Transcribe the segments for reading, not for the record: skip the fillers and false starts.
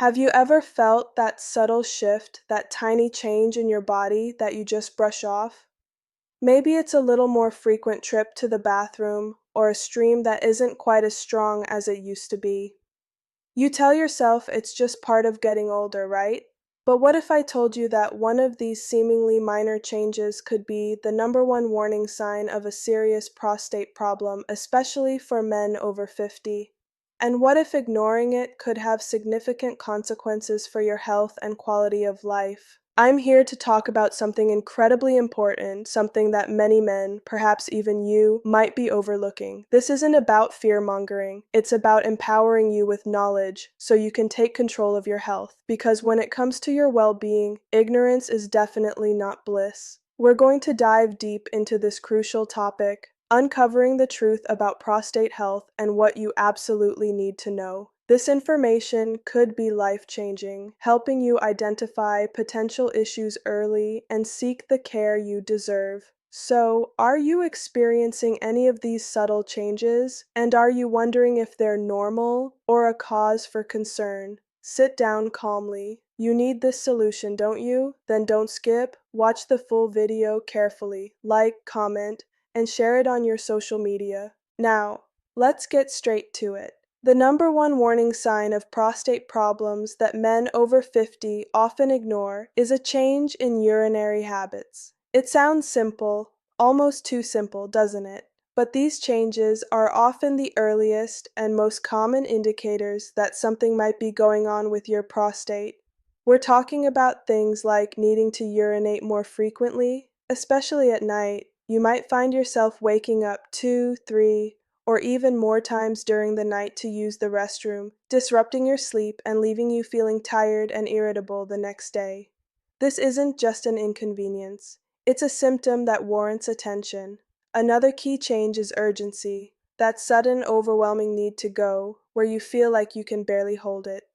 Have you ever felt that subtle shift, that tiny change in your body that you just brush off? Maybe it's a little more frequent trip to the bathroom or a stream that isn't quite as strong as it used to be. You tell yourself it's just part of getting older, right? But what if I told you that one of these seemingly minor changes could be the number one warning sign of a serious prostate problem, especially for men over 50? And what if ignoring it could have significant consequences for your health and quality of life? I'm here to talk about something incredibly important, something that many men, perhaps even you, might be overlooking. This isn't about fear-mongering. It's about empowering you with knowledge so you can take control of your health. Because when it comes to your well-being, ignorance is definitely not bliss. We're going to dive deep into this crucial topic, uncovering the truth about prostate health and what you absolutely need to know. This information could be life-changing, helping you identify potential issues early and seek the care you deserve. So, are you experiencing any of these subtle changes? And are you wondering if they're normal or a cause for concern? Sit down calmly. You need this solution, don't you? Then don't skip. Watch the full video carefully. Like, comment, and share it on your social media. Now, let's get straight to it. The number one warning sign of prostate problems that men over 50 often ignore is a change in urinary habits. It sounds simple, almost too simple, doesn't it? But these changes are often the earliest and most common indicators that something might be going on with your prostate. We're talking about things like needing to urinate more frequently, especially at night. You might find yourself waking up 2, 3, or even more times during the night to use the restroom, disrupting your sleep and leaving you feeling tired and irritable the next day. This isn't just an inconvenience, it's a symptom that warrants attention. Another key change is urgency, that sudden, overwhelming need to go, where you feel like you can barely hold it.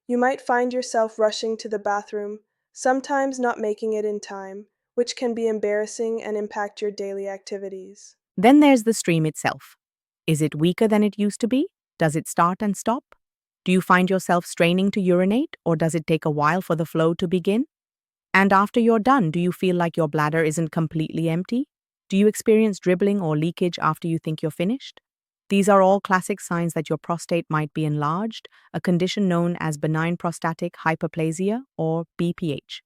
You might find yourself rushing to the bathroom, sometimes not making it in time, which can be embarrassing and impact your daily activities. Then there's the stream itself. Is it weaker than it used to be? Does it start and stop? Do you find yourself straining to urinate, or does it take a while for the flow to begin? And after you're done, do you feel like your bladder isn't completely empty? Do you experience dribbling or leakage after you think you're finished? These are all classic signs that your prostate might be enlarged, a condition known as benign prostatic hyperplasia or BPH.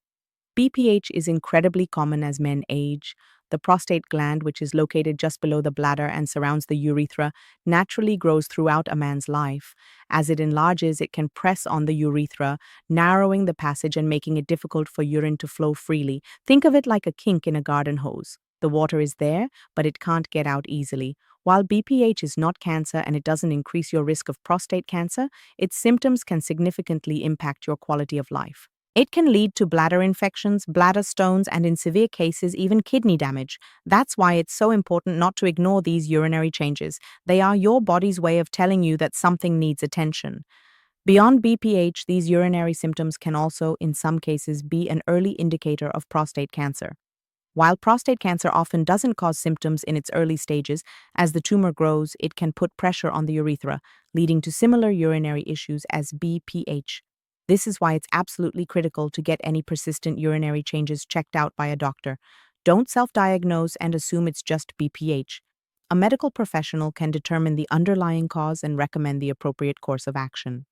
BPH is incredibly common as men age. The prostate gland, which is located just below the bladder and surrounds the urethra, naturally grows throughout a man's life. As it enlarges, it can press on the urethra, narrowing the passage and making it difficult for urine to flow freely. Think of it like a kink in a garden hose. The water is there, but it can't get out easily. While BPH is not cancer and it doesn't increase your risk of prostate cancer, its symptoms can significantly impact your quality of life. It can lead to bladder infections, bladder stones, and in severe cases, even kidney damage. That's why it's so important not to ignore these urinary changes. They are your body's way of telling you that something needs attention. Beyond BPH, these urinary symptoms can also, in some cases, be an early indicator of prostate cancer. While prostate cancer often doesn't cause symptoms in its early stages, as the tumor grows, it can put pressure on the urethra, leading to similar urinary issues as BPH. This is why it's absolutely critical to get any persistent urinary changes checked out by a doctor. Don't self-diagnose and assume it's just BPH. A medical professional can determine the underlying cause and recommend the appropriate course of action.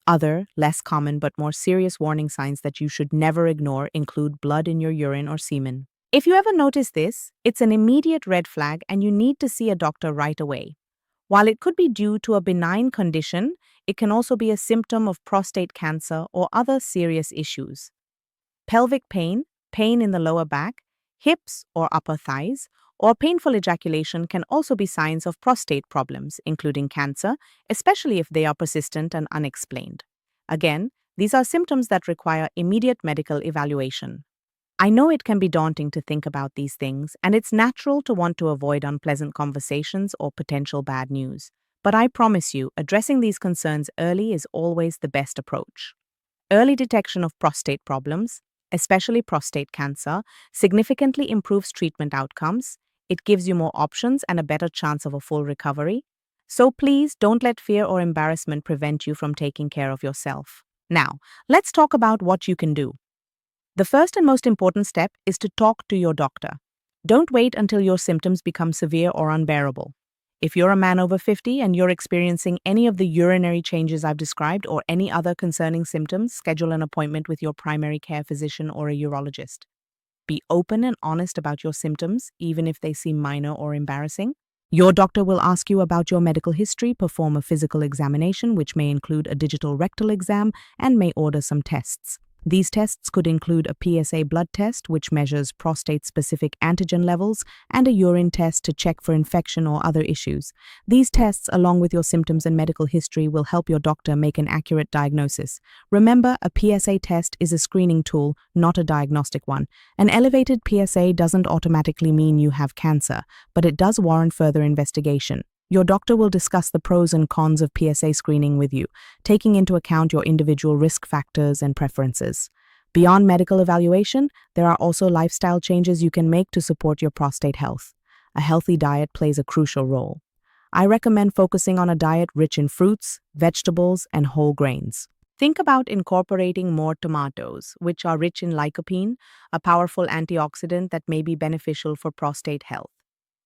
Other, less common but more serious warning signs that you should never ignore include blood in your urine or semen. If you ever notice this, it's an immediate red flag and you need to see a doctor right away. While it could be due to a benign condition, it can also be a symptom of prostate cancer or other serious issues. Pelvic pain, pain in the lower back, hips or upper thighs, or painful ejaculation can also be signs of prostate problems, including cancer, especially if they are persistent and unexplained. Again, these are symptoms that require immediate medical evaluation. I know it can be daunting to think about these things, and it's natural to want to avoid unpleasant conversations or potential bad news. But I promise you, addressing these concerns early is always the best approach. Early detection of prostate problems, especially prostate cancer, significantly improves treatment outcomes. It gives you more options and a better chance of a full recovery. So please don't let fear or embarrassment prevent you from taking care of yourself. Now, let's talk about what you can do. The first and most important step is to talk to your doctor. Don't wait until your symptoms become severe or unbearable. If you're a man over 50 and you're experiencing any of the urinary changes I've described or any other concerning symptoms, schedule an appointment with your primary care physician or a urologist. Be open and honest about your symptoms, even if they seem minor or embarrassing. Your doctor will ask you about your medical history, perform a physical examination, which may include a digital rectal exam, and may order some tests. These tests could include a PSA blood test, which measures prostate-specific antigen levels, and a urine test to check for infection or other issues. These tests, along with your symptoms and medical history, will help your doctor make an accurate diagnosis. Remember, a PSA test is a screening tool, not a diagnostic one. An elevated PSA doesn't automatically mean you have cancer, but it does warrant further investigation. Your doctor will discuss the pros and cons of PSA screening with you, taking into account your individual risk factors and preferences. Beyond medical evaluation, there are also lifestyle changes you can make to support your prostate health. A healthy diet plays a crucial role. I recommend focusing on a diet rich in fruits, vegetables, and whole grains. Think about incorporating more tomatoes, which are rich in lycopene, a powerful antioxidant that may be beneficial for prostate health.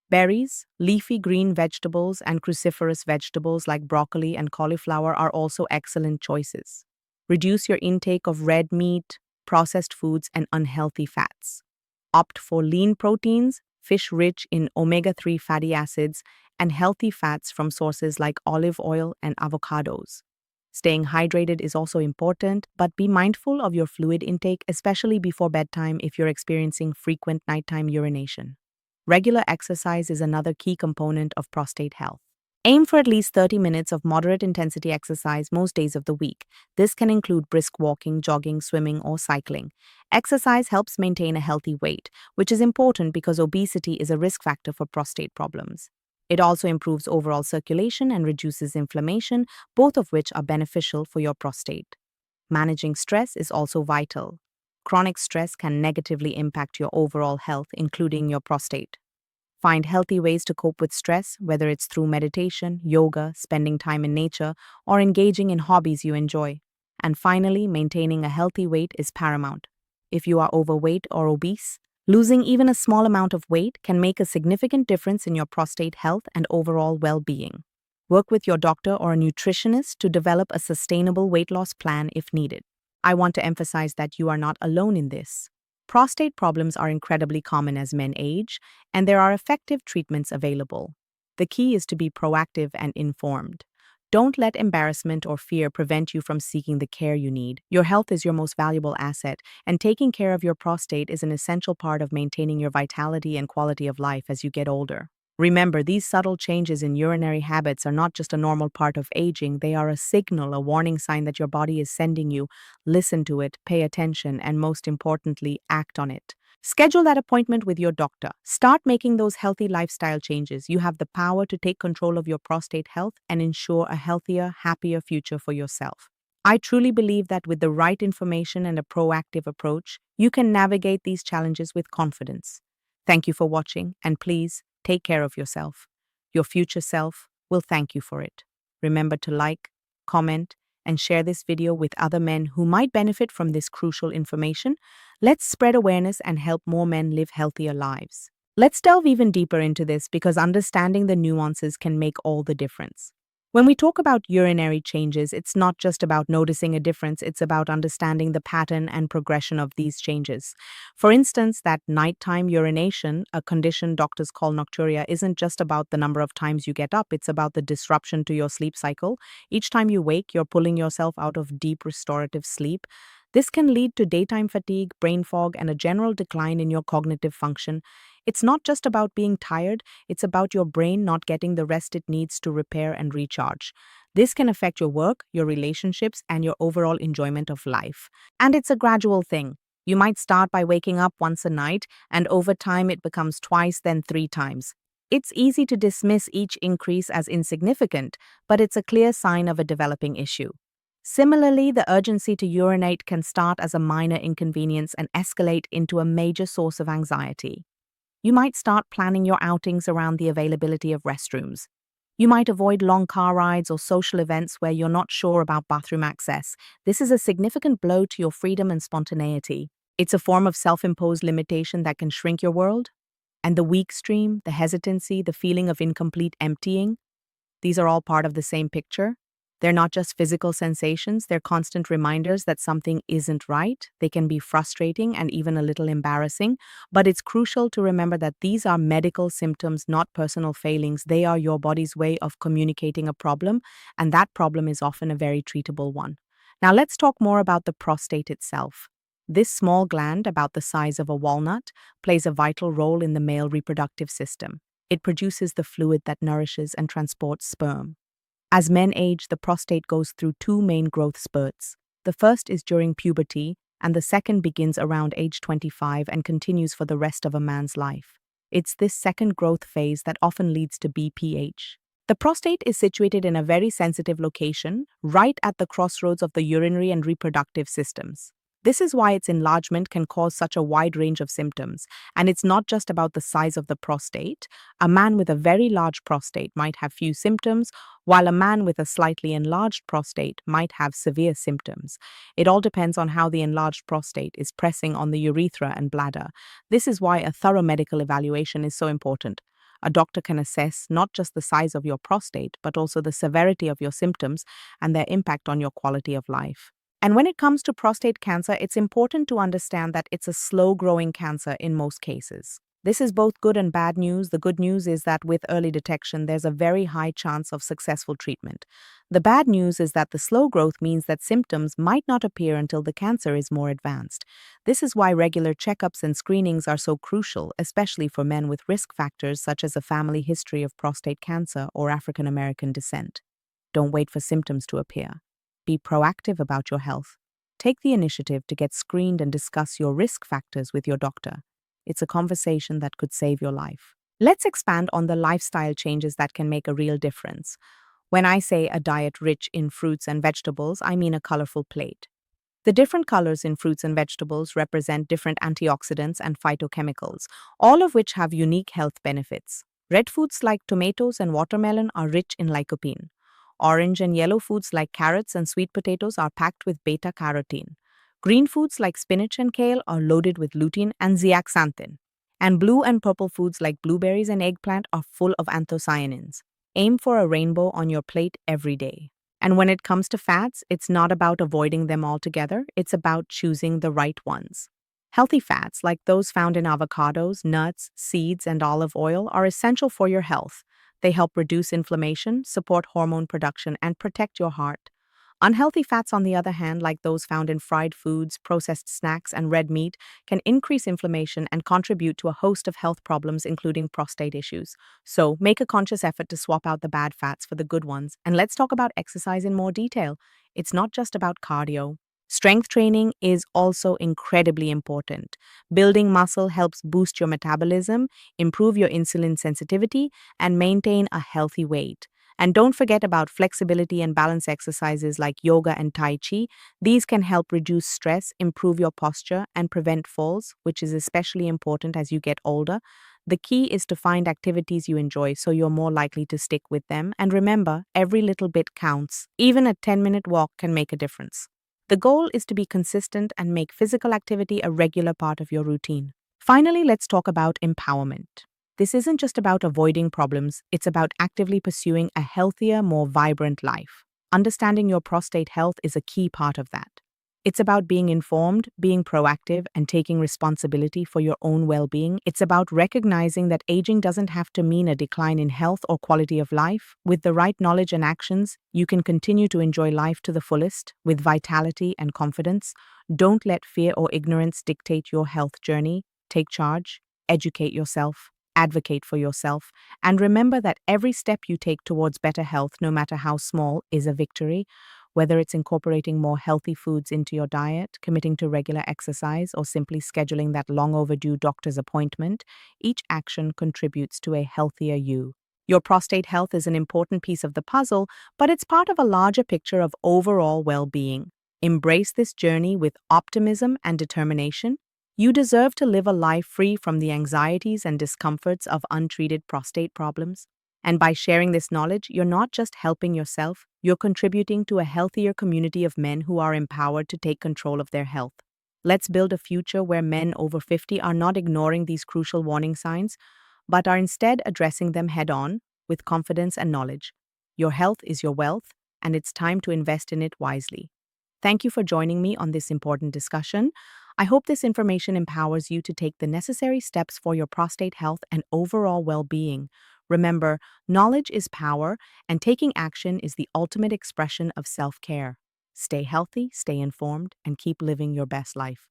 Berries, leafy green vegetables, and cruciferous vegetables like broccoli and cauliflower are also excellent choices. Reduce your intake of red meat, processed foods, and unhealthy fats. Opt for lean proteins, fish rich in omega-3 fatty acids, and healthy fats from sources like olive oil and avocados. Staying hydrated is also important, but be mindful of your fluid intake, especially before bedtime if you're experiencing frequent nighttime urination. Regular exercise is another key component of prostate health. Aim for at least 30 minutes of moderate intensity exercise most days of the week. This can include brisk walking, jogging, swimming, or cycling. Exercise helps maintain a healthy weight, which is important because obesity is a risk factor for prostate problems. It also improves overall circulation and reduces inflammation, both of which are beneficial for your prostate. Managing stress is also vital. Chronic stress can negatively impact your overall health, including your prostate. Find healthy ways to cope with stress, whether it's through meditation, yoga, spending time in nature, or engaging in hobbies you enjoy. And finally, maintaining a healthy weight is paramount. If you are overweight or obese, losing even a small amount of weight can make a significant difference in your prostate health and overall well-being. Work with your doctor or a nutritionist to develop a sustainable weight loss plan if needed. I want to emphasize that you are not alone in this. Prostate problems are incredibly common as men age, and there are effective treatments available. The key is to be proactive and informed. Don't let embarrassment or fear prevent you from seeking the care you need. Your health is your most valuable asset, and taking care of your prostate is an essential part of maintaining your vitality and quality of life as you get older. Remember, these subtle changes in urinary habits are not just a normal part of aging, they are a signal, a warning sign that your body is sending you. Listen to it, pay attention, and most importantly, act on it. Schedule that appointment with your doctor. Start making those healthy lifestyle changes. You have the power to take control of your prostate health and ensure a healthier, happier future for yourself. I truly believe that with the right information and a proactive approach, you can navigate these challenges with confidence. Thank you for watching, and please, take care of yourself. Your future self will thank you for it. Remember to like, comment, and share this video with other men who might benefit from this crucial information. Let's spread awareness and help more men live healthier lives. Let's delve even deeper into this because understanding the nuances can make all the difference. When we talk about urinary changes, it's not just about noticing a difference, it's about understanding the pattern and progression of these changes. For instance, that nighttime urination, a condition doctors call nocturia, isn't just about the number of times you get up, it's about the disruption to your sleep cycle. Each time you wake, you're pulling yourself out of deep restorative sleep. This can lead to daytime fatigue, brain fog, and a general decline in your cognitive function. It's not just about being tired, it's about your brain not getting the rest it needs to repair and recharge. This can affect your work, your relationships, and your overall enjoyment of life. And it's a gradual thing. You might start by waking up once a night, and over time it becomes twice, then 3 times. It's easy to dismiss each increase as insignificant, but it's a clear sign of a developing issue. Similarly, the urgency to urinate can start as a minor inconvenience and escalate into a major source of anxiety. You might start planning your outings around the availability of restrooms. You might avoid long car rides or social events where you're not sure about bathroom access. This is a significant blow to your freedom and spontaneity. It's a form of self-imposed limitation that can shrink your world. And the weak stream, the hesitancy, the feeling of incomplete emptying, these are all part of the same picture. They're not just physical sensations, they're constant reminders that something isn't right. They can be frustrating and even a little embarrassing, but it's crucial to remember that these are medical symptoms, not personal failings. They are your body's way of communicating a problem, and that problem is often a very treatable one. Now let's talk more about the prostate itself. This small gland, about the size of a walnut, plays a vital role in the male reproductive system. It produces the fluid that nourishes and transports sperm. As men age, the prostate goes through two main growth spurts. The first is during puberty, and the second begins around age 25 and continues for the rest of a man's life. It's this second growth phase that often leads to BPH. The prostate is situated in a very sensitive location, right at the crossroads of the urinary and reproductive systems. This is why its enlargement can cause such a wide range of symptoms. And it's not just about the size of the prostate. A man with a very large prostate might have few symptoms, while a man with a slightly enlarged prostate might have severe symptoms. It all depends on how the enlarged prostate is pressing on the urethra and bladder. This is why a thorough medical evaluation is so important. A doctor can assess not just the size of your prostate, but also the severity of your symptoms and their impact on your quality of life. And when it comes to prostate cancer, it's important to understand that it's a slow-growing cancer in most cases. This is both good and bad news. The good news is that with early detection, there's a very high chance of successful treatment. The bad news is that the slow growth means that symptoms might not appear until the cancer is more advanced. This is why regular checkups and screenings are so crucial, especially for men with risk factors such as a family history of prostate cancer or African American descent. Don't wait for symptoms to appear. Be proactive about your health. Take the initiative to get screened and discuss your risk factors with your doctor. It's a conversation that could save your life. Let's expand on the lifestyle changes that can make a real difference. When I say a diet rich in fruits and vegetables, I mean a colorful plate. The different colors in fruits and vegetables represent different antioxidants and phytochemicals, all of which have unique health benefits. Red foods like tomatoes and watermelon are rich in lycopene. Orange and yellow foods like carrots and sweet potatoes are packed with beta-carotene. Green foods like spinach and kale are loaded with lutein and zeaxanthin. And blue and purple foods like blueberries and eggplant are full of anthocyanins. Aim for a rainbow on your plate every day. And when it comes to fats, it's not about avoiding them altogether, it's about choosing the right ones. Healthy fats, like those found in avocados, nuts, seeds, and olive oil, are essential for your health. They help reduce inflammation, support hormone production, and protect your heart. Unhealthy fats, on the other hand, like those found in fried foods, processed snacks, and red meat, can increase inflammation and contribute to a host of health problems, including prostate issues. So, make a conscious effort to swap out the bad fats for the good ones. And let's talk about exercise in more detail. It's not just about cardio. Strength training is also incredibly important. Building muscle helps boost your metabolism, improve your insulin sensitivity, and maintain a healthy weight. And don't forget about flexibility and balance exercises like yoga and Tai Chi. These can help reduce stress, improve your posture, and prevent falls, which is especially important as you get older. The key is to find activities you enjoy so you're more likely to stick with them. And remember, every little bit counts. Even a 10-minute walk can make a difference. The goal is to be consistent and make physical activity a regular part of your routine. Finally, let's talk about empowerment. This isn't just about avoiding problems, it's about actively pursuing a healthier, more vibrant life. Understanding your prostate health is a key part of that. It's about being informed, being proactive, and taking responsibility for your own well-being. It's about recognizing that aging doesn't have to mean a decline in health or quality of life. With the right knowledge and actions, you can continue to enjoy life to the fullest, with vitality and confidence. Don't let fear or ignorance dictate your health journey. Take charge, educate yourself, advocate for yourself, and remember that every step you take towards better health, no matter how small, is a victory. Whether it's incorporating more healthy foods into your diet, committing to regular exercise, or simply scheduling that long overdue doctor's appointment, each action contributes to a healthier you. Your prostate health is an important piece of the puzzle, but it's part of a larger picture of overall well-being. Embrace this journey with optimism and determination. You deserve to live a life free from the anxieties and discomforts of untreated prostate problems. And by sharing this knowledge, you're not just helping yourself, you're contributing to a healthier community of men who are empowered to take control of their health. Let's build a future where men over 50 are not ignoring these crucial warning signs, but are instead addressing them head on with confidence and knowledge. Your health is your wealth, and it's time to invest in it wisely. Thank you for joining me on this important discussion. I hope this information empowers you to take the necessary steps for your prostate health and overall well being. Remember, knowledge is power, and taking action is the ultimate expression of self care. Stay healthy, stay informed, and keep living your best life.